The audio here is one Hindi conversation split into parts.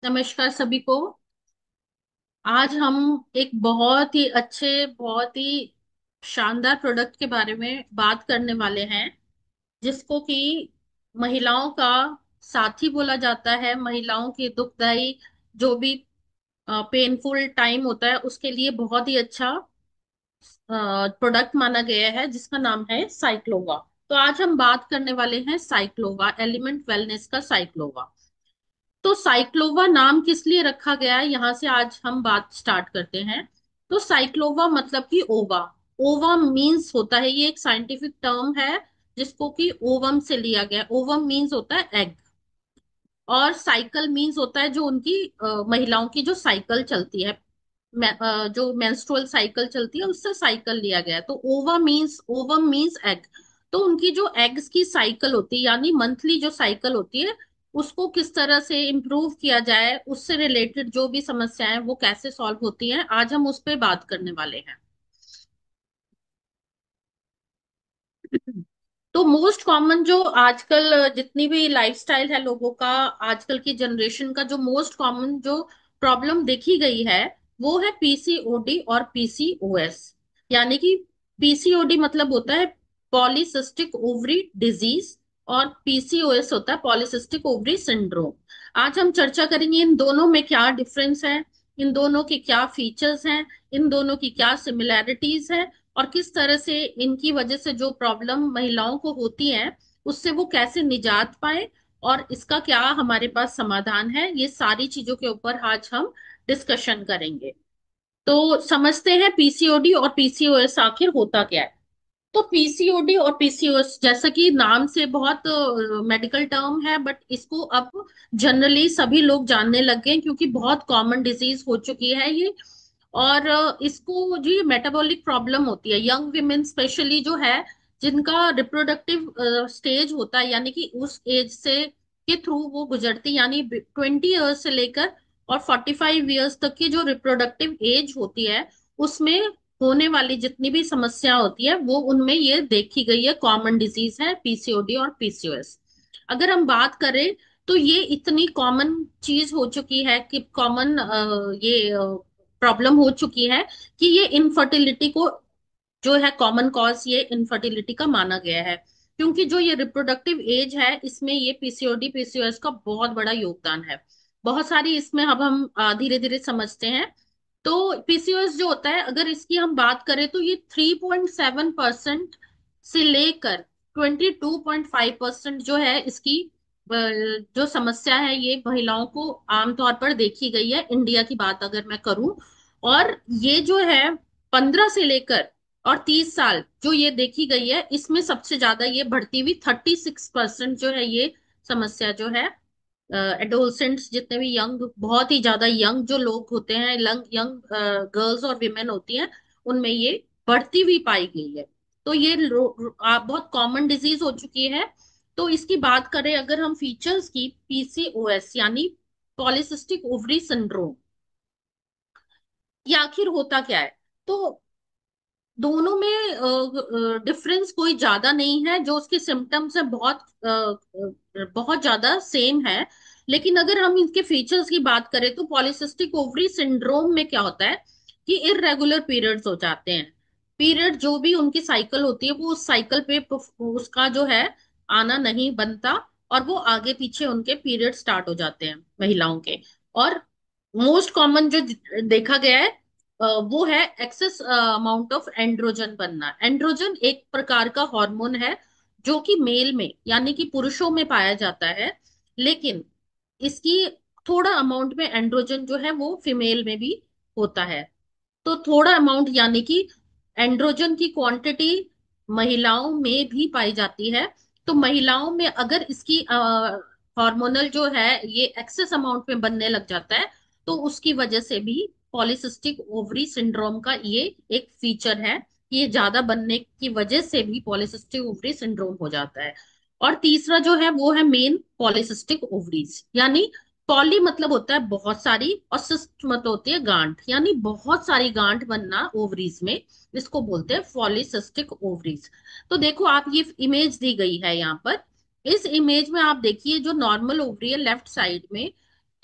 नमस्कार सभी को। आज हम एक बहुत ही अच्छे, बहुत ही शानदार प्रोडक्ट के बारे में बात करने वाले हैं, जिसको कि महिलाओं का साथी बोला जाता है। महिलाओं की दुखदाई जो भी पेनफुल टाइम होता है उसके लिए बहुत ही अच्छा प्रोडक्ट माना गया है, जिसका नाम है साइक्लोवा। तो आज हम बात करने वाले हैं साइक्लोवा एलिमेंट वेलनेस का साइक्लोवा। तो साइक्लोवा नाम किस लिए रखा गया है, यहां से आज हम बात स्टार्ट करते हैं। तो साइक्लोवा मतलब कि ओवा। ओवा मीन्स होता है, ये एक साइंटिफिक टर्म है जिसको कि ओवम से लिया गया। ओवम मीन्स होता है एग, और साइकिल मीन्स होता है जो उनकी महिलाओं की जो साइकिल चलती है, जो मेंस्ट्रुअल साइकिल चलती है, उससे साइकिल लिया गया है। तो ओवम मीन्स एग। तो उनकी जो एग्स की साइकिल होती है, यानी मंथली जो साइकिल होती है, उसको किस तरह से इम्प्रूव किया जाए, उससे रिलेटेड जो भी समस्याएं वो कैसे सॉल्व होती हैं, आज हम उस पर बात करने वाले हैं। तो मोस्ट कॉमन जो आजकल जितनी भी लाइफस्टाइल है लोगों का, आजकल की जनरेशन का जो मोस्ट कॉमन जो प्रॉब्लम देखी गई है, वो है पीसीओडी और पीसीओएस। यानी कि पीसीओडी मतलब होता है पॉलीसिस्टिक ओवरी डिजीज, और पीसीओएस होता है पॉलीसिस्टिक ओवरी सिंड्रोम। आज हम चर्चा करेंगे इन दोनों में क्या डिफरेंस है, इन दोनों के क्या फीचर्स हैं, इन दोनों की क्या सिमिलैरिटीज है, और किस तरह से इनकी वजह से जो प्रॉब्लम महिलाओं को होती है उससे वो कैसे निजात पाए, और इसका क्या हमारे पास समाधान है। ये सारी चीजों के ऊपर आज हम डिस्कशन करेंगे। तो समझते हैं पीसीओडी और पीसीओएस आखिर होता क्या है। तो पीसीओडी और पीसीओएस जैसा कि नाम से बहुत मेडिकल टर्म है, बट इसको अब जनरली सभी लोग जानने लग गए हैं, क्योंकि बहुत कॉमन डिजीज हो चुकी है ये। और इसको जो ये मेटाबॉलिक प्रॉब्लम होती है, यंग विमेन स्पेशली जो है, जिनका रिप्रोडक्टिव स्टेज होता है, यानी कि उस एज से के थ्रू वो गुजरती, यानी 20 ईयर्स से लेकर और 45 ईयर्स तक की जो रिप्रोडक्टिव एज होती है, उसमें होने वाली जितनी भी समस्या होती है वो उनमें ये देखी गई है। कॉमन डिजीज है पीसीओडी और पीसीओएस। अगर हम बात करें तो ये इतनी कॉमन चीज हो चुकी है कि कॉमन ये प्रॉब्लम हो चुकी है कि ये इनफर्टिलिटी को जो है कॉमन कॉज ये इनफर्टिलिटी का माना गया है। क्योंकि जो ये रिप्रोडक्टिव एज है, इसमें ये पीसीओडी पीसीओएस का बहुत बड़ा योगदान है। बहुत सारी इसमें अब हम धीरे धीरे समझते हैं। तो पीसीओएस जो होता है, अगर इसकी हम बात करें तो ये 3.7% से लेकर 22.5% जो है इसकी जो समस्या है, ये महिलाओं को आमतौर पर देखी गई है। इंडिया की बात अगर मैं करूं, और ये जो है 15 से लेकर और 30 साल जो ये देखी गई है, इसमें सबसे ज्यादा ये बढ़ती हुई 36% जो है ये समस्या जो है एडोलसेंट्स, जितने भी यंग, बहुत ही ज्यादा यंग जो लोग होते हैं, यंग यंग गर्ल्स और विमेन होती हैं, उनमें ये बढ़ती हुई पाई गई है। तो ये बहुत कॉमन डिजीज हो चुकी है। तो इसकी बात करें अगर हम फीचर्स की, पीसीओएस यानी पॉलिसिस्टिक ओवरी सिंड्रोम, ये आखिर होता क्या है। तो दोनों में डिफरेंस कोई ज्यादा नहीं है, जो उसके सिम्टम्स है बहुत बहुत ज्यादा सेम है। लेकिन अगर हम इनके फीचर्स की बात करें तो पॉलिसिस्टिक ओवरी सिंड्रोम में क्या होता है कि इरेगुलर पीरियड्स हो जाते हैं। पीरियड जो भी उनकी साइकिल होती है वो उस साइकिल पे उसका जो है आना नहीं बनता, और वो आगे पीछे उनके पीरियड स्टार्ट हो जाते हैं महिलाओं के। और मोस्ट कॉमन जो देखा गया है वो है एक्सेस अमाउंट ऑफ एंड्रोजन बनना। एंड्रोजन एक प्रकार का हार्मोन है जो कि मेल में यानी कि पुरुषों में पाया जाता है, लेकिन इसकी थोड़ा अमाउंट में एंड्रोजन जो है वो फीमेल में भी होता है। तो थोड़ा अमाउंट यानी कि एंड्रोजन की क्वांटिटी महिलाओं में भी पाई जाती है। तो महिलाओं में अगर इसकी हार्मोनल जो है ये एक्सेस अमाउंट में बनने लग जाता है, तो उसकी वजह से भी पॉलिसिस्टिक ओवरी सिंड्रोम का ये एक फीचर है। ये ज्यादा बनने की वजह से भी पॉलिसिस्टिक ओवरी सिंड्रोम हो जाता है। और तीसरा जो है वो है मेन पॉलिसिस्टिक ओवरीज, यानी पॉली मतलब होता है बहुत सारी, और सिस्ट मतलब होती है गांठ, यानी बहुत सारी गांठ बनना ओवरीज में, इसको बोलते हैं पॉलीसिस्टिक ओवरीज। तो देखो आप, ये इमेज दी गई है यहाँ पर। इस इमेज में आप देखिए जो नॉर्मल ओवरी है लेफ्ट साइड में,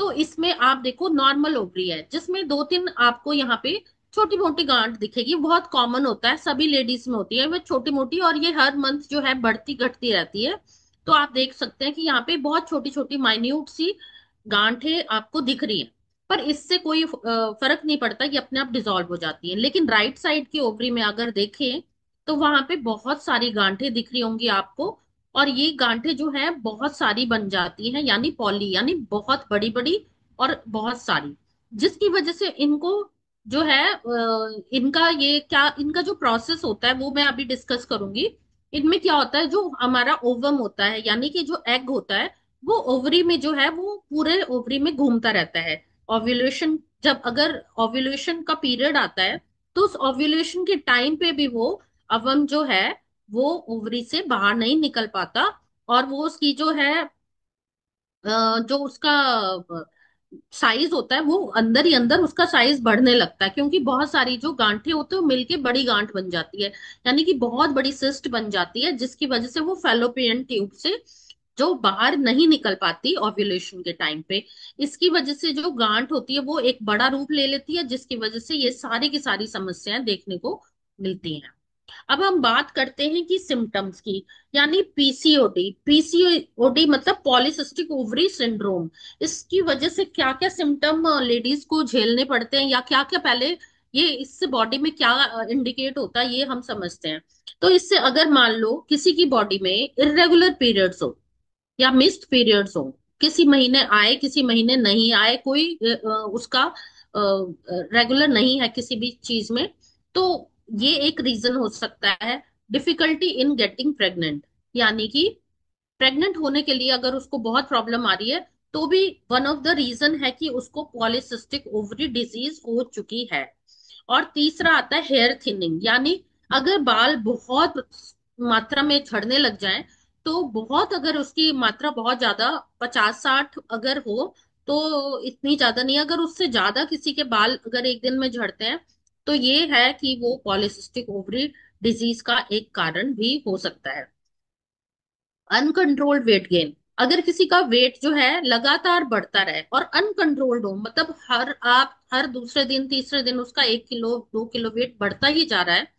तो इसमें आप देखो नॉर्मल ओवरी है जिसमें दो तीन आपको यहाँ पे छोटी मोटी गांठ दिखेगी, बहुत कॉमन होता है, सभी लेडीज में होती है वो छोटी मोटी, और ये हर मंथ जो है बढ़ती घटती रहती है। तो आप देख सकते हैं कि यहाँ पे बहुत छोटी छोटी माइन्यूट सी गांठें आपको दिख रही है, पर इससे कोई फर्क नहीं पड़ता, ये अपने आप डिसॉल्व हो जाती है। लेकिन राइट साइड की ओवरी में अगर देखें तो वहां पे बहुत सारी गांठें दिख रही होंगी आपको, और ये गांठें जो है बहुत सारी बन जाती हैं, यानी पॉली, यानी बहुत बड़ी बड़ी और बहुत सारी, जिसकी वजह से इनको जो है इनका ये क्या, इनका जो प्रोसेस होता है वो मैं अभी डिस्कस करूंगी। इनमें क्या होता है, जो हमारा ओवम होता है यानी कि जो एग होता है, वो ओवरी में जो है वो पूरे ओवरी में घूमता रहता है। ओव्यूलेशन, जब अगर ओव्यूलेशन का पीरियड आता है तो उस ओव्यूलेशन के टाइम पे भी वो अवम जो है वो ओवरी से बाहर नहीं निकल पाता, और वो उसकी जो है जो उसका साइज होता है वो अंदर ही अंदर उसका साइज बढ़ने लगता है, क्योंकि बहुत सारी जो गांठें होती है वो मिलके बड़ी गांठ बन जाती है, यानी कि बहुत बड़ी सिस्ट बन जाती है, जिसकी वजह से वो फैलोपियन ट्यूब से जो बाहर नहीं निकल पाती ओव्यूलेशन के टाइम पे। इसकी वजह से जो गांठ होती है वो एक बड़ा रूप ले लेती है, जिसकी वजह से ये सारी की सारी समस्याएं देखने को मिलती हैं। अब हम बात करते हैं कि सिम्टम्स की, यानी पीसीओडी। पीसीओडी मतलब पॉलीसिस्टिक ओवरी सिंड्रोम। इसकी वजह से क्या क्या सिम्टम लेडीज को झेलने पड़ते हैं, या क्या क्या पहले ये इससे बॉडी में क्या इंडिकेट होता है ये हम समझते हैं। तो इससे अगर मान लो किसी की बॉडी में इरेगुलर पीरियड्स हो या मिस्ड पीरियड्स हो, किसी महीने आए किसी महीने नहीं आए, कोई उसका रेगुलर नहीं है किसी भी चीज में, तो ये एक रीजन हो सकता है। डिफिकल्टी इन गेटिंग प्रेग्नेंट, यानी कि प्रेग्नेंट होने के लिए अगर उसको बहुत प्रॉब्लम आ रही है, तो भी वन ऑफ द रीजन है कि उसको पॉलीसिस्टिक ओवरी डिजीज हो चुकी है। और तीसरा आता है हेयर थिनिंग, यानी अगर बाल बहुत मात्रा में झड़ने लग जाएं, तो बहुत, अगर उसकी मात्रा बहुत ज्यादा 50-60 अगर हो, तो इतनी ज्यादा नहीं, अगर उससे ज्यादा किसी के बाल अगर एक दिन में झड़ते हैं, तो ये है कि वो पॉलिसिस्टिक ओवरी डिजीज का एक कारण भी हो सकता है। अनकंट्रोल्ड वेट गेन, अगर किसी का वेट जो है लगातार बढ़ता रहे और अनकंट्रोल्ड हो, मतलब हर दूसरे दिन तीसरे दिन उसका 1 किलो 2 किलो वेट बढ़ता ही जा रहा है,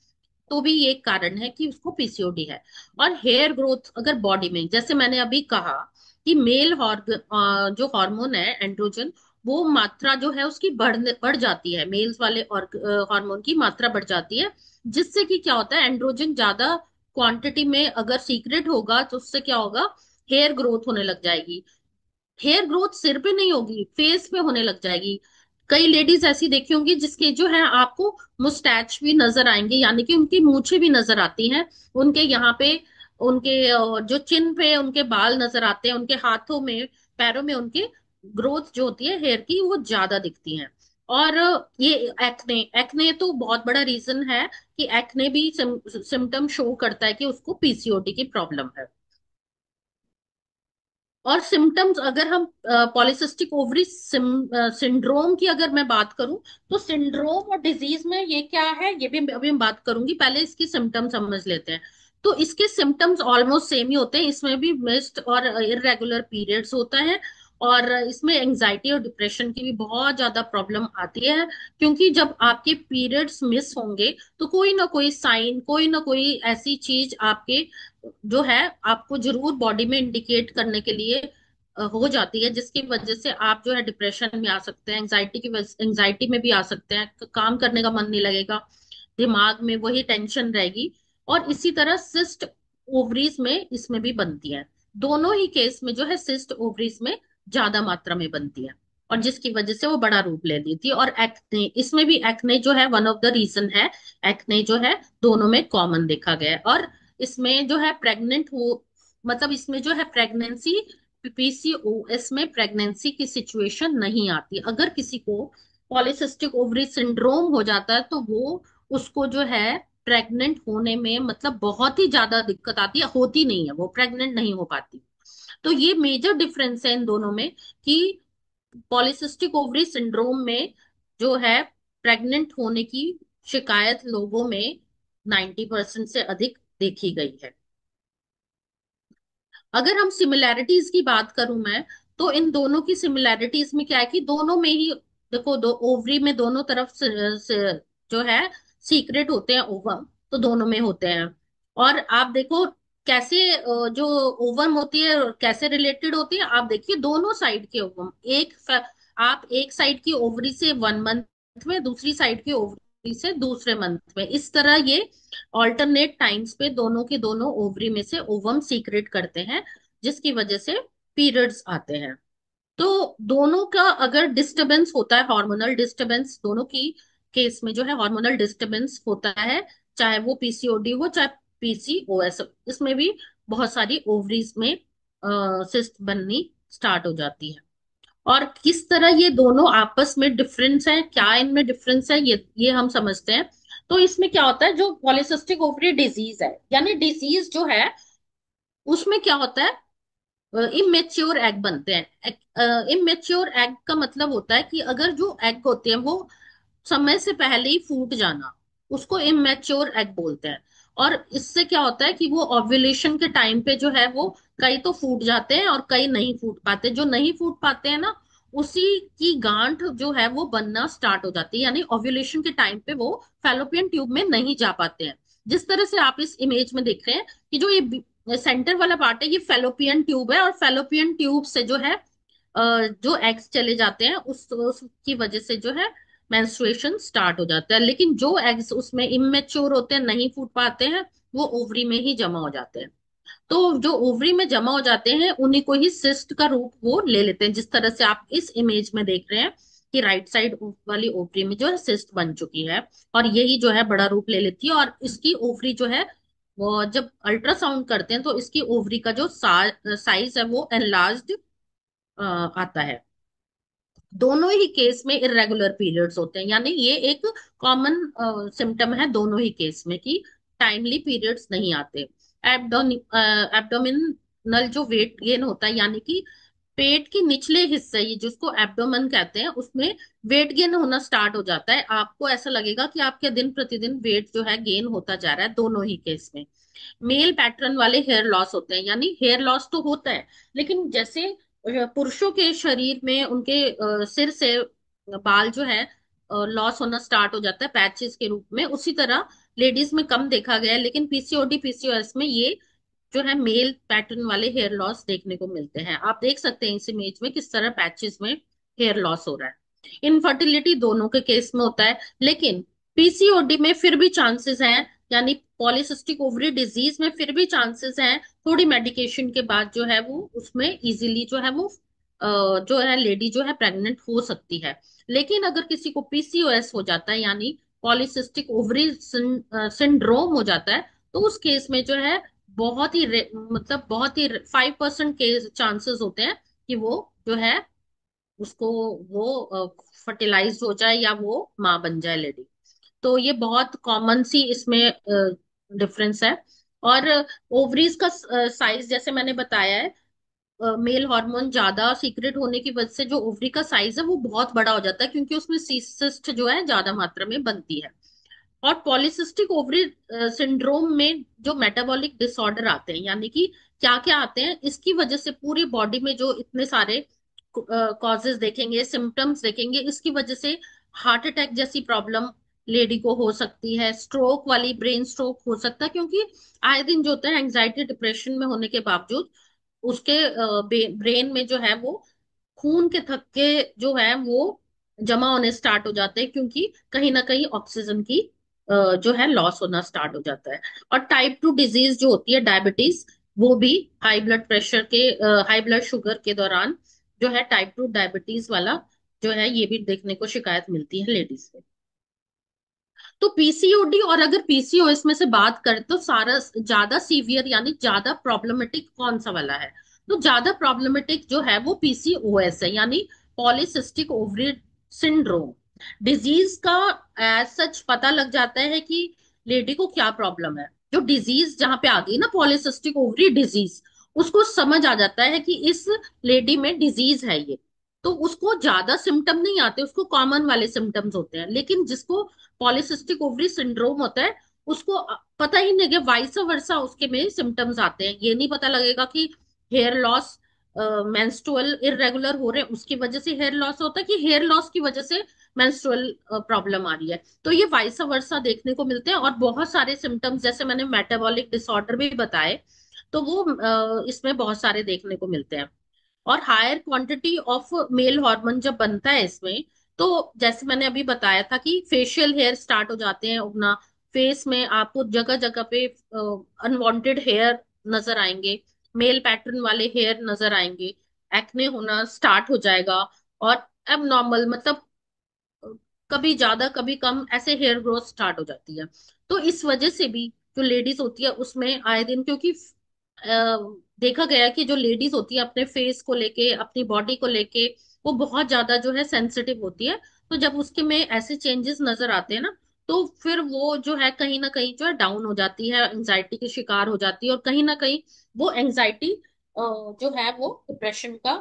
तो भी ये एक कारण है कि उसको पीसीओडी है। और हेयर ग्रोथ अगर बॉडी में, जैसे मैंने अभी कहा कि मेल जो हार्मोन है एंड्रोजन, वो मात्रा जो है उसकी बढ़ जाती है, मेल्स वाले और हार्मोन की मात्रा बढ़ जाती है, जिससे कि क्या होता है, एंड्रोजन ज्यादा क्वांटिटी में अगर सीक्रेट होगा तो उससे क्या होगा, हेयर ग्रोथ होने लग जाएगी। हेयर ग्रोथ सिर पे नहीं होगी, फेस पे होने लग जाएगी। कई लेडीज ऐसी देखी होंगी जिसके जो है आपको मुस्टैच भी नजर आएंगे, यानी कि उनकी मूछें भी नजर आती हैं, उनके यहाँ पे, उनके जो चिन पे उनके बाल नजर आते हैं, उनके हाथों में पैरों में उनके ग्रोथ जो होती है हेयर की वो ज्यादा दिखती है। और ये एक्ने, एक्ने तो बहुत बड़ा रीजन है कि एक्ने भी सिम्टम शो करता है कि उसको पीसीओडी की प्रॉब्लम है। और सिम्टम्स अगर हम पॉलिसिस्टिक ओवरी सिंड्रोम की अगर मैं बात करूं, तो सिंड्रोम और डिजीज में ये क्या है ये भी अभी मैं बात करूंगी, पहले इसकी सिम्टम्स समझ लेते हैं। तो इसके सिम्टम्स ऑलमोस्ट सेम ही होते हैं, इसमें भी मिस्ड और इरेगुलर पीरियड्स होता है, और इसमें एंजाइटी और डिप्रेशन की भी बहुत ज्यादा प्रॉब्लम आती है, क्योंकि जब आपके पीरियड्स मिस होंगे तो कोई ना कोई साइन, कोई ना कोई ऐसी चीज आपके जो है आपको जरूर बॉडी में इंडिकेट करने के लिए हो जाती है, जिसकी वजह से आप जो है डिप्रेशन में आ सकते हैं, एंजाइटी में भी आ सकते हैं, काम करने का मन नहीं लगेगा, दिमाग में वही टेंशन रहेगी। और इसी तरह सिस्ट ओवरीज में इसमें भी बनती है, दोनों ही केस में जो है सिस्ट ओवरीज में ज्यादा मात्रा में बनती है, और जिसकी वजह से वो बड़ा रूप ले लेती है। और एक्ने, इसमें भी एक्ने जो है वन ऑफ द रीजन है, एक्ने जो है दोनों में कॉमन देखा गया है। और इसमें जो है प्रेग्नेंट हो, मतलब इसमें जो है प्रेगनेंसी, पीसीओएस में प्रेगनेंसी की सिचुएशन नहीं आती, अगर किसी को पॉलिसिस्टिक ओवरी सिंड्रोम हो जाता है तो वो, उसको जो है प्रेग्नेंट होने में मतलब बहुत ही ज्यादा दिक्कत आती है, होती नहीं है, वो प्रेग्नेंट नहीं हो पाती। तो ये मेजर डिफरेंस है इन दोनों में, कि पॉलिसिस्टिक ओवरी सिंड्रोम में जो है प्रेग्नेंट होने की शिकायत लोगों में 90% से अधिक देखी गई है। अगर हम सिमिलैरिटीज की बात करूं मैं, तो इन दोनों की सिमिलैरिटीज में क्या है कि दोनों में ही देखो, दो ओवरी में दोनों तरफ से जो है सीक्रेट होते हैं ओवम, तो दोनों में होते हैं। और आप देखो कैसे जो ओवम होती है कैसे रिलेटेड होती है, आप देखिए दोनों साइड के ओवम, आप एक साइड की ओवरी से 1 मंथ में, दूसरी साइड की ओवरी से दूसरे मंथ में, इस तरह ये ऑल्टरनेट टाइम्स पे दोनों के दोनों ओवरी में से ओवम सीक्रेट करते हैं, जिसकी वजह से पीरियड्स आते हैं। तो दोनों का अगर डिस्टरबेंस होता है, हार्मोनल डिस्टरबेंस दोनों की केस में जो है हार्मोनल डिस्टरबेंस होता है, चाहे वो पीसीओडी हो चाहे पीसीओएस, इसमें भी बहुत सारी ओवरीज में सिस्ट बननी स्टार्ट हो जाती है। और किस तरह ये दोनों आपस में डिफरेंस है, क्या इनमें डिफरेंस है, ये हम समझते हैं। तो इसमें क्या होता है, जो पॉलिसिस्टिक ओवरी डिजीज है, यानी डिजीज जो है, उसमें क्या होता है, इमेच्योर एग बनते हैं। इमेच्योर एग का मतलब होता है कि अगर जो एग होते हैं वो समय से पहले ही फूट जाना, उसको इमेच्योर एग बोलते हैं। और इससे क्या होता है कि वो ओव्यूलेशन के टाइम पे जो है वो कई तो फूट जाते हैं और कई नहीं फूट पाते। जो नहीं फूट पाते हैं ना, उसी की गांठ जो है वो बनना स्टार्ट हो जाती है, यानी ओव्यूलेशन के टाइम पे वो फैलोपियन ट्यूब में नहीं जा पाते हैं। जिस तरह से आप इस इमेज में देख रहे हैं कि जो ये सेंटर वाला पार्ट है, ये फेलोपियन ट्यूब है, और फेलोपियन ट्यूब से जो है जो एग्स चले जाते हैं, उसकी वजह से जो है मेंस्ट्रुएशन स्टार्ट हो जाता है। लेकिन जो एग्स उसमें इमेच्योर होते हैं, नहीं फूट पाते हैं, वो ओवरी में ही जमा हो जाते हैं। तो जो ओवरी में जमा हो जाते हैं उन्हीं को ही सिस्ट का रूप वो ले लेते हैं, जिस तरह से आप इस इमेज में देख रहे हैं कि राइट साइड वाली ओवरी में जो है सिस्ट बन चुकी है, और यही जो है बड़ा रूप ले लेती है। और इसकी ओवरी जो है वो जब अल्ट्रासाउंड करते हैं तो इसकी ओवरी का जो साइज है वो एनलार्ज्ड आता है। दोनों ही केस में इरेगुलर पीरियड्स होते हैं, यानी ये एक कॉमन सिम्टम है दोनों ही केस में कि टाइमली पीरियड्स नहीं आते। एब्डोमिनल जो वेट गेन होता है, यानी कि पेट के निचले हिस्से, ये जिसको एब्डोमेन कहते हैं, उसमें वेट गेन होना स्टार्ट हो जाता है। आपको ऐसा लगेगा कि आपके दिन प्रतिदिन वेट जो है गेन होता जा रहा है, दोनों ही केस में। मेल पैटर्न वाले हेयर लॉस होते हैं, यानी हेयर लॉस तो होता है, लेकिन जैसे पुरुषों के शरीर में उनके सिर से बाल जो है लॉस होना स्टार्ट हो जाता है पैचेस के रूप में, उसी तरह लेडीज में कम देखा गया है, लेकिन पीसीओडी पीसीओएस में ये जो है मेल पैटर्न वाले हेयर लॉस देखने को मिलते हैं। आप देख सकते हैं इस इमेज में किस तरह पैचेस में हेयर लॉस हो रहा है। इनफर्टिलिटी दोनों के केस में होता है, लेकिन पीसीओडी में फिर भी चांसेस हैं, यानी पॉलिसिस्टिक ओवरी डिजीज में फिर भी चांसेस हैं, थोड़ी मेडिकेशन के बाद जो है वो उसमें इजीली जो है वो जो है लेडी जो है प्रेग्नेंट हो सकती है। लेकिन अगर किसी को पीसीओएस हो जाता है, यानी पॉलिसिस्टिक ओवरी सिंड्रोम हो जाता है, तो उस केस में जो है बहुत ही मतलब बहुत ही 5% के चांसेस होते हैं कि वो जो है उसको वो फर्टिलाइज हो जाए या वो माँ बन जाए लेडी। तो ये बहुत कॉमन सी इसमें डिफरेंस है। और ओवरीज का साइज जैसे मैंने बताया है, मेल हार्मोन ज्यादा सीक्रेट होने की वजह से जो ओवरी का साइज है वो बहुत बड़ा हो जाता है, क्योंकि उसमें सिस्ट जो है ज्यादा मात्रा में बनती है। और पॉलिसिस्टिक ओवरी सिंड्रोम में जो मेटाबॉलिक डिसऑर्डर आते हैं, यानी कि क्या क्या आते हैं, इसकी वजह से पूरी बॉडी में जो इतने सारे कॉजेज देखेंगे, सिम्टम्स देखेंगे, इसकी वजह से हार्ट अटैक जैसी प्रॉब्लम लेडी को हो सकती है, स्ट्रोक वाली ब्रेन स्ट्रोक हो सकता है, क्योंकि आए दिन जो होता है एंजाइटी डिप्रेशन में होने के बावजूद उसके ब्रेन में जो है वो खून के थक्के जो है वो जमा होने स्टार्ट हो जाते हैं, क्योंकि कहीं ना कहीं ऑक्सीजन की जो है लॉस होना स्टार्ट हो जाता है। और टाइप 2 डिजीज जो होती है डायबिटीज, वो भी हाई ब्लड प्रेशर के हाई ब्लड शुगर के दौरान जो है टाइप 2 डायबिटीज वाला जो है ये भी देखने को शिकायत मिलती है लेडीज में। तो पीसीओडी और अगर पीसीओएस में से बात करें तो सारा ज्यादा सीवियर यानी ज्यादा प्रॉब्लमेटिक कौन सा वाला है, तो ज्यादा प्रॉब्लमेटिक जो है वो पीसीओएस है, यानी पॉलिसिस्टिक ओवरी सिंड्रोम। डिजीज का एज सच पता लग जाता है कि लेडी को क्या प्रॉब्लम है। जो डिजीज जहां पे आ गई ना पॉलिसिस्टिक ओवरी डिजीज, उसको समझ आ जाता है कि इस लेडी में डिजीज है ये, तो उसको ज्यादा सिम्टम नहीं आते, उसको कॉमन वाले सिम्टम्स होते हैं। लेकिन जिसको पॉलिसिस्टिक ओवरी सिंड्रोम होता है उसको पता ही नहीं कि वाइस वर्सा उसके में सिम्टम्स आते हैं, ये नहीं पता लगेगा कि हेयर लॉस मेंस्ट्रुअल इरेगुलर हो रहे हैं उसकी वजह से हेयर लॉस होता है, कि हेयर लॉस की वजह से मेंस्ट्रुअल प्रॉब्लम आ रही है। तो ये वाइस वर्सा देखने को मिलते हैं, और बहुत सारे सिम्टम्स जैसे मैंने मेटाबॉलिक डिसऑर्डर भी बताए, तो वो इसमें बहुत सारे देखने को मिलते हैं। और higher quantity of male hormone जब बनता है इसमें, तो जैसे मैंने अभी बताया था कि फेशियल हेयर स्टार्ट हो जाते हैं उगना, फेस में आपको जगह जगह पे अनवांटेड हेयर नजर आएंगे, मेल पैटर्न वाले हेयर नजर आएंगे, एक्ने होना स्टार्ट हो जाएगा, और एबनॉर्मल मतलब कभी ज्यादा कभी कम ऐसे हेयर ग्रोथ स्टार्ट हो जाती है। तो इस वजह से भी जो लेडीज होती है उसमें आए दिन, क्योंकि देखा गया है कि जो लेडीज होती है अपने फेस को लेके, अपनी बॉडी को लेके, वो बहुत ज्यादा जो है सेंसिटिव होती है। तो जब उसके में ऐसे चेंजेस नजर आते हैं ना, तो फिर वो जो है कहीं ना कहीं जो है डाउन हो जाती है, एंजाइटी की शिकार हो जाती है, और कहीं ना कहीं वो एंजाइटी जो है वो डिप्रेशन का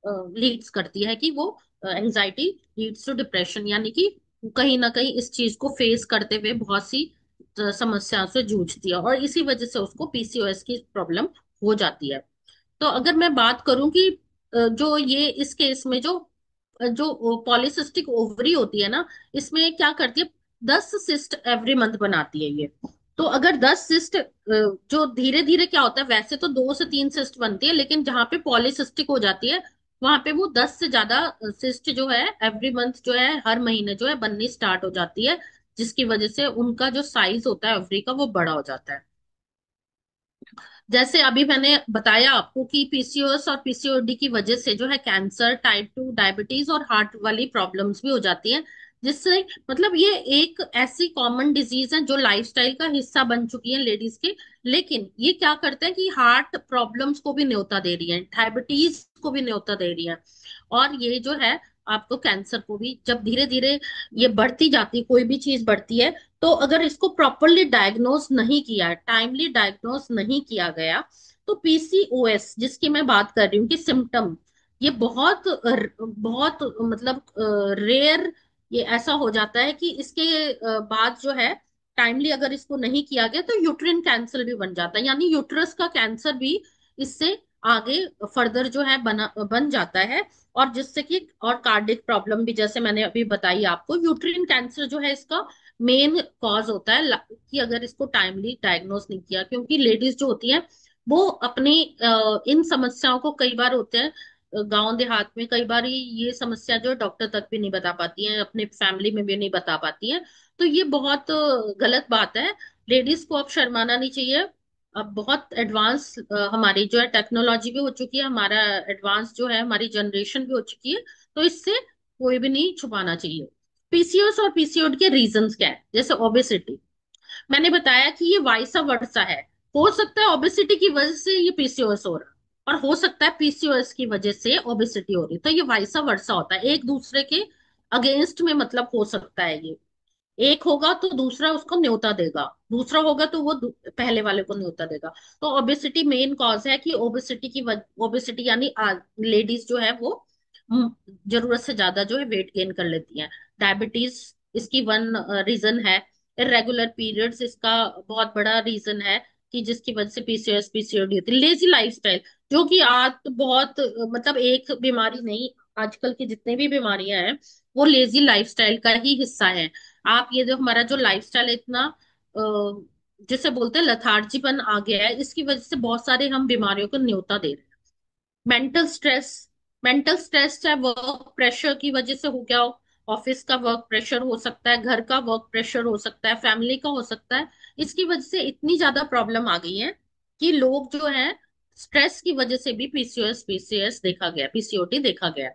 लीड्स करती है, कि वो एंजाइटी लीड्स टू डिप्रेशन, यानी कि कहीं ना कहीं इस चीज को फेस करते हुए बहुत सी समस्याओं से जूझती है, और इसी वजह से उसको पीसीओएस की प्रॉब्लम हो जाती है। तो अगर मैं बात करूं कि जो ये इस केस में जो पॉलीसिस्टिक ओवरी होती है ना, इसमें क्या करती है, 10 सिस्ट एवरी मंथ बनाती है ये। तो अगर 10 सिस्ट, जो धीरे धीरे क्या होता है, वैसे तो 2 से 3 सिस्ट बनती है, लेकिन जहां पे पॉलीसिस्टिक हो जाती है वहां पे वो 10 से ज्यादा सिस्ट जो है एवरी मंथ जो है हर महीने जो है बननी स्टार्ट हो जाती है, जिसकी वजह से उनका जो साइज होता है ओवरी का वो बड़ा हो जाता है। जैसे अभी मैंने बताया आपको कि पीसीओएस और पीसीओडी की वजह से जो है कैंसर, टाइप 2 डायबिटीज और हार्ट वाली प्रॉब्लम्स भी हो जाती हैं, जिससे मतलब ये एक ऐसी कॉमन डिजीज है जो लाइफस्टाइल का हिस्सा बन चुकी है लेडीज के। लेकिन ये क्या करते हैं कि हार्ट प्रॉब्लम्स को भी न्योता दे रही है, डायबिटीज को भी न्योता दे रही है, और ये जो है आपको कैंसर को भी, जब धीरे धीरे ये बढ़ती जाती है, कोई भी चीज बढ़ती है, तो अगर इसको प्रॉपरली डायग्नोस नहीं किया, टाइमली डायग्नोस नहीं किया गया, तो पीसीओएस जिसकी मैं बात कर रही हूँ कि सिम्टम, ये बहुत मतलब रेयर, ये ऐसा हो जाता है कि इसके बाद जो है टाइमली अगर इसको नहीं किया गया तो यूट्रिन कैंसर भी बन जाता है, यानी यूट्रस का कैंसर भी इससे आगे फर्दर जो है बन जाता है। और जिससे कि और कार्डिक प्रॉब्लम भी, जैसे मैंने अभी बताई आपको, यूट्रिन कैंसर जो है इसका मेन कॉज होता है कि अगर इसको टाइमली डायग्नोस नहीं किया, क्योंकि लेडीज जो होती हैं वो अपनी इन समस्याओं को, कई बार होते हैं गांव देहात में, कई बार ये समस्या जो है डॉक्टर तक भी नहीं बता पाती हैं, अपने फैमिली में भी नहीं बता पाती हैं। तो ये बहुत गलत बात है, लेडीज को अब शर्माना नहीं चाहिए। अब बहुत एडवांस हमारी जो है टेक्नोलॉजी भी हो चुकी है, हमारा एडवांस जो है हमारी जनरेशन भी हो चुकी है, तो इससे कोई भी नहीं छुपाना चाहिए। पीसीओएस और पीसीओडी के रीजंस क्या है, जैसे ओबेसिटी, मैंने बताया कि ये वाइसा वर्सा है। हो सकता है ओबेसिटी की वजह से ये पीसीओएस हो रहा है, और हो सकता है पीसीओएस की वजह से ओबेसिटी हो रही, तो ये वाइसा वर्सा होता है, एक दूसरे के अगेंस्ट में मतलब हो सकता है ये। एक होगा तो दूसरा उसको न्योता देगा, दूसरा होगा तो वो पहले वाले को न्योता देगा। तो ओबेसिटी मेन कॉज है कि ओबेसिटी यानी लेडीज जो है वो जरूरत से ज्यादा जो है वेट गेन कर लेती हैं। डायबिटीज इसकी वन रीजन है। इरेगुलर पीरियड्स इसका बहुत बड़ा रीजन है, कि जिसकी वजह से पीसीओएस पीसीओडी होती है। लेजी लाइफस्टाइल, जो कि आज तो बहुत मतलब एक बीमारी नहीं, आजकल की जितनी भी बीमारियां हैं वो लेजी लाइफस्टाइल का ही हिस्सा है। आप ये जो हमारा जो लाइफस्टाइल है इतना जिसे बोलते हैं लथार्जीपन आ गया है, इसकी वजह से बहुत सारे हम बीमारियों को न्योता दे रहे हैं। मेंटल स्ट्रेस, मेंटल स्ट्रेस चाहे वर्क प्रेशर की वजह से हो गया हो, ऑफिस का वर्क प्रेशर हो सकता है, घर का वर्क प्रेशर हो सकता है, फैमिली का हो सकता है, इसकी वजह से इतनी ज्यादा प्रॉब्लम आ गई है कि लोग जो है स्ट्रेस की वजह से भी पीसीओएस पीसीएस देखा गया, पीसीओडी देखा गया।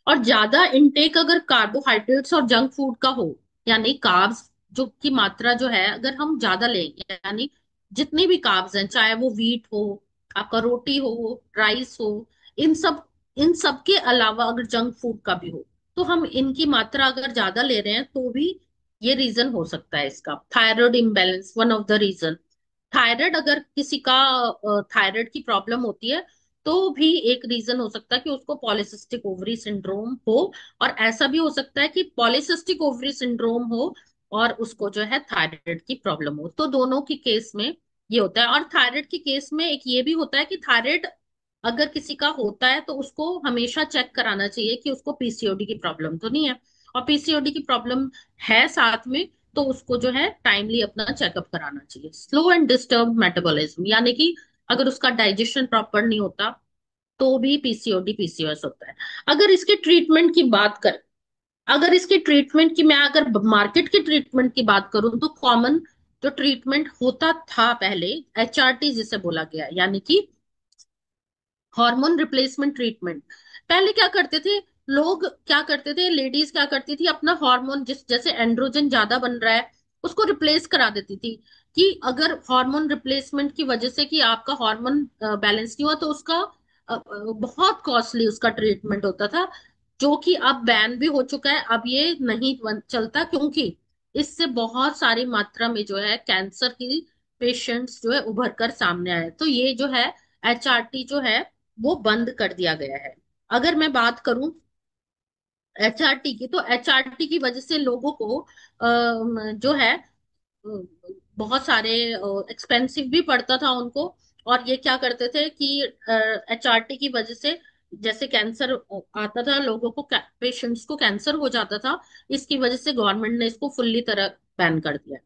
और ज्यादा इनटेक अगर कार्बोहाइड्रेट्स और जंक फूड का हो, यानी कार्ब्स जो की मात्रा जो है अगर हम ज्यादा लें, यानी जितनी भी कार्ब्स हैं, चाहे वो वीट हो, आपका रोटी हो, राइस हो, इन सब इन सब के अलावा अगर जंक फूड का भी हो, तो हम इनकी मात्रा अगर ज्यादा ले रहे हैं तो भी ये रीजन हो सकता है इसका। Thyroid imbalance one of the reason. Thyroid अगर किसी का थायराइड की प्रॉब्लम होती है तो भी एक रीजन हो सकता है कि उसको पॉलिसिस्टिक ओवरी सिंड्रोम हो। और ऐसा भी हो सकता है कि पॉलिसिस्टिक ओवरी सिंड्रोम हो और उसको जो है थायराइड की प्रॉब्लम हो, तो दोनों की केस में ये होता है। और थायराइड के केस में एक ये भी होता है कि थायराइड अगर किसी का होता है तो उसको हमेशा चेक कराना चाहिए कि उसको पीसीओडी की प्रॉब्लम तो नहीं है। और पीसीओडी की प्रॉब्लम है साथ में, तो उसको जो है टाइमली अपना चेकअप कराना चाहिए। स्लो एंड डिस्टर्ब मेटाबॉलिज्म, यानी कि अगर उसका डाइजेशन प्रॉपर नहीं होता तो भी पीसीओडी पीसीओएस होता है। अगर इसके ट्रीटमेंट की बात करें, अगर इसकी ट्रीटमेंट की मैं अगर मार्केट की ट्रीटमेंट की बात करूं, तो कॉमन जो ट्रीटमेंट होता था पहले, एचआरटी जिसे बोला गया, यानी कि हार्मोन रिप्लेसमेंट ट्रीटमेंट। पहले क्या करते थे लोग, क्या करते थे लेडीज, क्या करती थी अपना हार्मोन, जिस जैसे एंड्रोजन ज्यादा बन रहा है उसको रिप्लेस करा देती थी। कि अगर हार्मोन रिप्लेसमेंट की वजह से कि आपका हार्मोन बैलेंस नहीं हुआ, तो उसका बहुत कॉस्टली उसका ट्रीटमेंट होता था, जो कि अब बैन भी हो चुका है। अब ये नहीं चलता, क्योंकि इससे बहुत सारी मात्रा में जो है कैंसर की पेशेंट्स जो है उभर कर सामने आए। तो ये जो है एचआरटी जो है वो बंद कर दिया गया है। अगर मैं बात करूं एचआरटी की, तो एचआरटी की वजह से लोगों को जो है बहुत सारे एक्सपेंसिव भी पड़ता था उनको। और ये क्या करते थे कि एचआरटी की वजह से जैसे कैंसर आता था लोगों को, पेशेंट्स को कैंसर हो जाता था, इसकी वजह से गवर्नमेंट ने इसको फुल्ली तरह बैन कर दिया।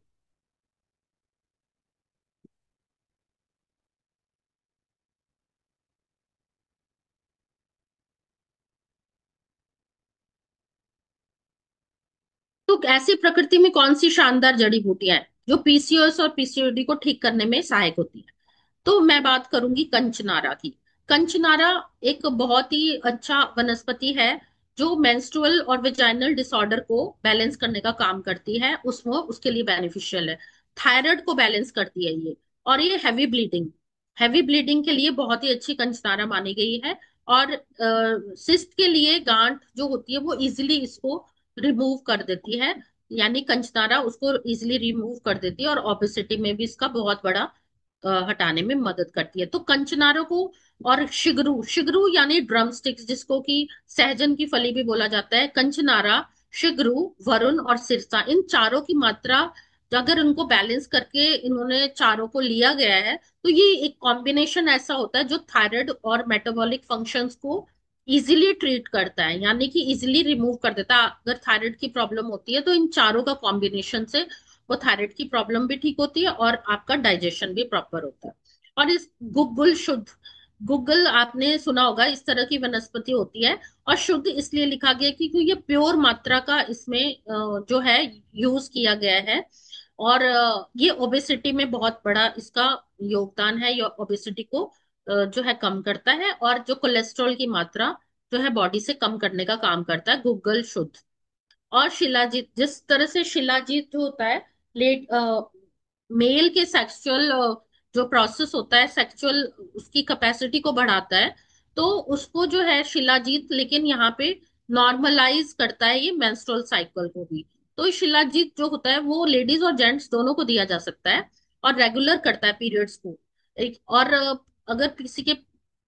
तो ऐसी प्रकृति में कौन सी शानदार जड़ी बूटियां हैं जो पीसीओएस और पीसीओडी को ठीक करने में सहायक होती है? तो मैं बात करूंगी कंचनारा की। कंचनारा एक बहुत ही अच्छा वनस्पति है जो मेंस्ट्रुअल और वेजाइनल डिसऑर्डर को बैलेंस करने का काम करती है, उसमें उसके लिए बेनिफिशियल है। थायराइड को बैलेंस करती है ये। और ये हैवी ब्लीडिंग के लिए बहुत ही अच्छी कंचनारा मानी गई है। और सिस्ट के लिए, गांठ जो होती है वो इजिली इसको रिमूव कर देती है, यानी कंचनारा उसको इजिली रिमूव कर देती है। और ओबेसिटी में भी इसका बहुत बड़ा हटाने में मदद करती है। तो कंचनारों को, और शिगरू, शिगरू यानी ड्रम स्टिक्स जिसको कि सहजन की फली भी बोला जाता है, कंचनारा, शिगरू, वरुण और सिरसा, इन चारों की मात्रा अगर उनको बैलेंस करके इन्होंने चारों को लिया गया है, तो ये एक कॉम्बिनेशन ऐसा होता है जो थायराइड और मेटाबॉलिक फंक्शंस को इजीली ट्रीट करता है, यानी कि इजीली रिमूव कर देता है। अगर थायराइड की प्रॉब्लम होती है तो इन चारों का कॉम्बिनेशन से वो थायराइड की प्रॉब्लम भी ठीक होती है और आपका डाइजेशन भी प्रॉपर होता है। और इस गुग्गुल शुद्ध, गुग्गल आपने सुना होगा, इस तरह की वनस्पति होती है। और शुद्ध इसलिए लिखा गया क्योंकि ये प्योर मात्रा का इसमें जो है यूज किया गया है। और ये ओबेसिटी में बहुत बड़ा इसका योगदान है। ये ओबेसिटी को जो है कम करता है, और जो कोलेस्ट्रॉल की मात्रा जो है बॉडी से कम करने का काम करता है गुग्गल शुद्ध। और शिलाजीत, जिस तरह से शिलाजीत जो होता है लेट मेल के सेक्सुअल जो प्रोसेस होता है, सेक्सुअल उसकी कैपेसिटी को बढ़ाता है, तो उसको जो है शिलाजीत, लेकिन यहाँ पे नॉर्मलाइज करता है ये मेंस्ट्रुअल साइकिल को भी। तो ये शिलाजीत जो होता है वो लेडीज और जेंट्स दोनों को दिया जा सकता है, और रेगुलर करता है पीरियड्स को। एक और अगर किसी के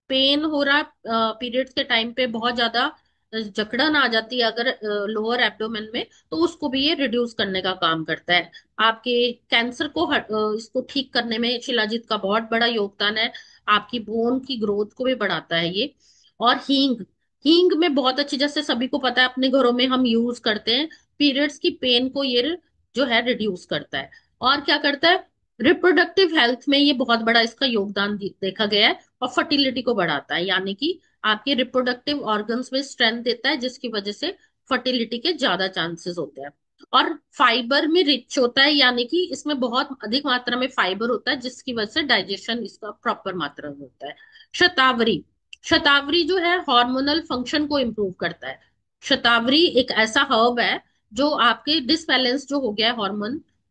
पेन हो रहा है पीरियड्स के टाइम पे, बहुत ज्यादा जकड़न आ जाती है अगर लोअर एब्डोमेन में, तो उसको भी ये रिड्यूस करने का काम करता है। आपके कैंसर को इसको ठीक करने में शिलाजीत का बहुत बड़ा योगदान है। आपकी बोन की ग्रोथ को भी बढ़ाता है ये। और हींग, हींग में बहुत अच्छी, जैसे सभी को पता है अपने घरों में हम यूज करते हैं, पीरियड्स की पेन को ये जो है रिड्यूस करता है। और क्या करता है, रिप्रोडक्टिव हेल्थ में ये बहुत बड़ा इसका योगदान देखा गया है। और फर्टिलिटी को बढ़ाता है, यानी कि आपके रिप्रोडक्टिव ऑर्गन्स में स्ट्रेंथ देता है, जिसकी वजह से फर्टिलिटी के ज्यादा चांसेस होते हैं। और फाइबर में रिच होता है, यानी कि इसमें बहुत अधिक मात्रा में फाइबर होता है, जिसकी वजह से डाइजेशन इसका प्रॉपर मात्रा में होता है। शतावरी, शतावरी जो है हार्मोनल फंक्शन को इम्प्रूव करता है। शतावरी एक ऐसा हर्ब है जो आपके डिसबैलेंस जो हो गया है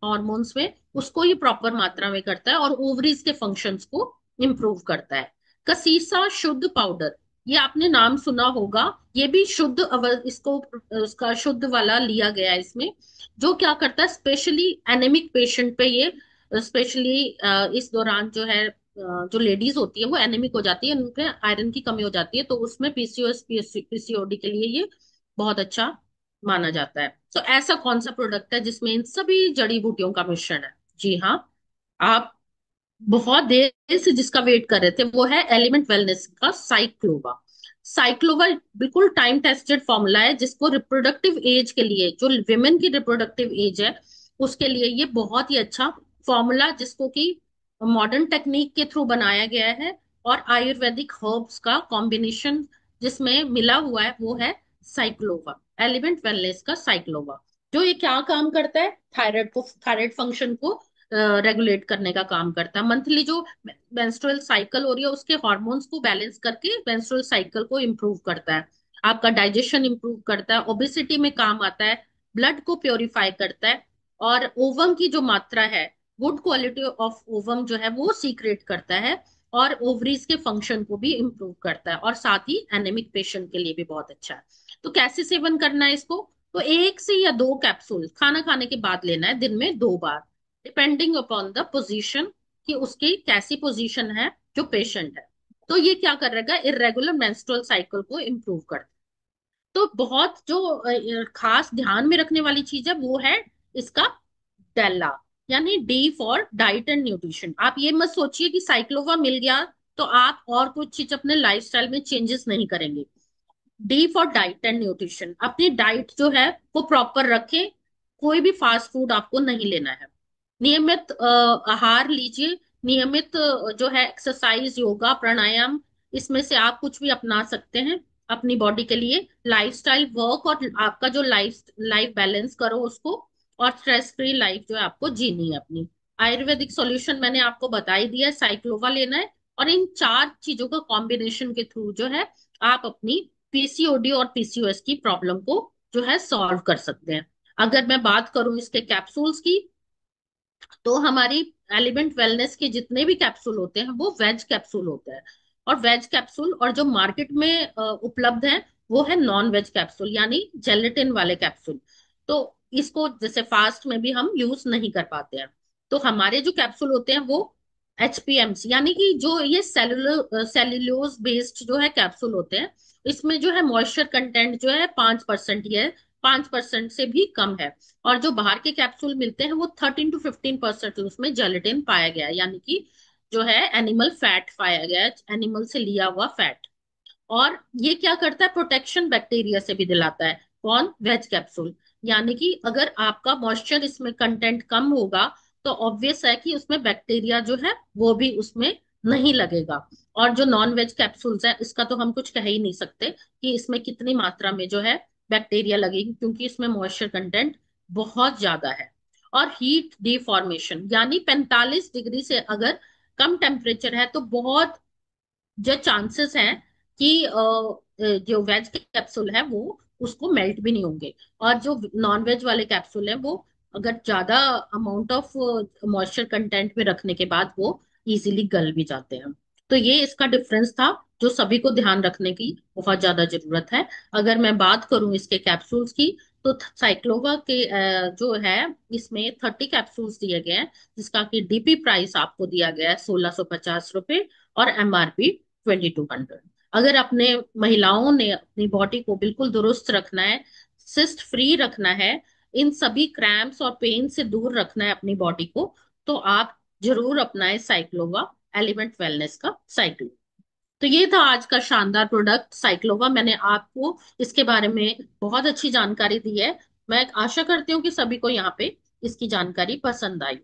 हॉर्मोन्स में, उसको ये प्रॉपर मात्रा में करता है, और ओवरीज के फंक्शंस को इम्प्रूव करता है। कसीसा शुद्ध पाउडर, ये आपने नाम सुना होगा। ये भी शुद्ध इसको उसका शुद्ध वाला लिया गया है इसमें। जो क्या करता है, स्पेशली एनेमिक पेशेंट पे ये, स्पेशली इस दौरान जो है जो लेडीज होती है वो एनेमिक हो जाती है, उनके आयरन की कमी हो जाती है, तो उसमें पीसीओएस पीसीओडी के लिए ये बहुत अच्छा माना जाता है। तो ऐसा कौन सा प्रोडक्ट है जिसमें इन सभी जड़ी बूटियों का मिश्रण है? जी हाँ, आप बहुत देर से जिसका वेट कर रहे थे, वो है एलिमेंट वेलनेस का साइक्लोवा। साइक्लोवा बिल्कुल टाइम टेस्टेड फॉर्मूला है, जिसको रिप्रोडक्टिव एज के लिए, जो विमेन की रिप्रोडक्टिव एज है उसके लिए ये बहुत ही अच्छा फॉर्मूला, जिसको कि मॉडर्न टेक्निक के थ्रू बनाया गया है, और आयुर्वेदिक हर्ब्स का कॉम्बिनेशन जिसमें मिला हुआ है, वो है साइक्लोवा, एलिमेंट वेलनेस का साइक्लोवा। जो ये क्या काम करता है, थायराइड फंक्शन को रेगुलेट करने का काम करता है। मंथली जो मेंस्ट्रुअल साइकिल हो रही है उसके हॉर्मोन्स को बैलेंस करके मेंस्ट्रुअल साइकिल को इम्प्रूव करता है, आपका डाइजेशन इम्प्रूव करता है, ओबेसिटी में काम आता है, ब्लड को प्योरीफाई करता है, और ओवम की जो मात्रा है, गुड क्वालिटी ऑफ ओवम जो है वो सीक्रेट करता है, और ओवरीज के फंक्शन को भी इम्प्रूव करता है, और साथ ही एनेमिक पेशेंट के लिए भी बहुत अच्छा है। तो कैसे सेवन करना है इसको? तो एक से या दो कैप्सूल खाना खाने के बाद लेना है, दिन में 2 बार, डिपेंडिंग अपॉन द पोजीशन, कि उसकी कैसी पोजीशन है जो पेशेंट है। तो ये क्या करेगा, इरेगुलर मेंस्ट्रुअल साइकिल को इम्प्रूव कर। तो बहुत जो खास ध्यान में रखने वाली चीज है वो है इसका डेला, यानी D for diet and nutrition. आप ये मत सोचिए कि साइक्लोवा मिल गया तो आप और कुछ चीज अपने लाइफस्टाइल में चेंजेस नहीं करेंगे। D for diet and nutrition, अपनी डाइट जो है वो प्रॉपर रखें, कोई भी फास्ट फूड आपको नहीं लेना है, नियमित आहार लीजिए, नियमित जो है एक्सरसाइज, योगा, प्राणायाम, इसमें से आप कुछ भी अपना सकते हैं अपनी बॉडी के लिए। लाइफस्टाइल वर्क, और आपका जो लाइफ लाइफ बैलेंस करो उसको, और स्ट्रेस फ्री लाइफ जो है आपको जीनी है अपनी। आयुर्वेदिक सॉल्यूशन मैंने आपको बता ही दिया है, साइक्लोवा लेना है, और इन 4 चीजों का कॉम्बिनेशन के थ्रू जो है आप अपनी पीसीओडी और पीसीओएस की प्रॉब्लम को जो है सॉल्व कर सकते हैं। अगर मैं बात करूं इसके कैप्सूल्स की, तो हमारी एलिमेंट वेलनेस के जितने भी कैप्सूल होते हैं वो वेज कैप्सूल होते हैं, और वेज कैप्सूल, और जो मार्केट में उपलब्ध है वो है नॉन वेज कैप्सूल, यानी जेलेटिन वाले कैप्सूल। तो इसको जैसे फास्ट में भी हम यूज नहीं कर पाते हैं। तो हमारे जो कैप्सूल होते हैं वो एचपीएमसी, यानी कि जो ये सेल्यूलोज बेस्ड जो है कैप्सूल होते हैं, इसमें जो है मॉइस्चर कंटेंट जो है 5%, ये 5% से भी कम है। और जो बाहर के कैप्सूल मिलते हैं वो 13 to 15% उसमें जेलेटिन पाया गया है, यानी कि जो है एनिमल फैट पाया गया है, एनिमल से लिया हुआ फैट। और ये क्या करता है, प्रोटेक्शन बैक्टीरिया से भी दिलाता है। कौन? Veg capsule. यानी कि अगर आपका मॉइस्चर इसमें कंटेंट कम होगा तो ऑब्वियस है कि उसमें बैक्टीरिया जो है वो भी उसमें नहीं लगेगा। और जो नॉन वेज कैप्सूल्स है इसका तो हम कुछ कह ही नहीं सकते कि इसमें कितनी मात्रा में जो है बैक्टीरिया लगेगी, क्योंकि इसमें मॉइस्चर कंटेंट बहुत ज्यादा है। और हीट डिफॉर्मेशन, यानी 45 डिग्री से अगर कम टेम्परेचर है तो बहुत जो चांसेस हैं कि जो वेज कैप्सूल है वो उसको मेल्ट भी नहीं होंगे, और जो नॉन वेज वाले कैप्सूल है वो अगर ज्यादा अमाउंट ऑफ मॉइस्चर कंटेंट में रखने के बाद वो इजीली गल भी जाते हैं। तो ये इसका डिफरेंस था जो सभी को ध्यान रखने की बहुत ज्यादा जरूरत है। अगर मैं बात करूं इसके कैप्सूल्स की, तो साइक्लोवा के जो है इसमें 30 कैप्सूल्स दिए गए हैं, जिसका कि डीपी प्राइस आपको दिया गया है 1650 रुपये, और एमआरपी 2200। अगर अपने महिलाओं ने अपनी बॉडी को बिल्कुल दुरुस्त रखना है, सिस्ट फ्री रखना है, इन सभी क्रैम्प्स और पेन से दूर रखना है अपनी बॉडी को, तो आप जरूर अपनाएं साइक्लोवा, एलिमेंट वेलनेस का साइक्लो। तो ये था आज का शानदार प्रोडक्ट साइक्लोवा, मैंने आपको इसके बारे में बहुत अच्छी जानकारी दी है। मैं आशा करती हूँ कि सभी को यहाँ पे इसकी जानकारी पसंद आई।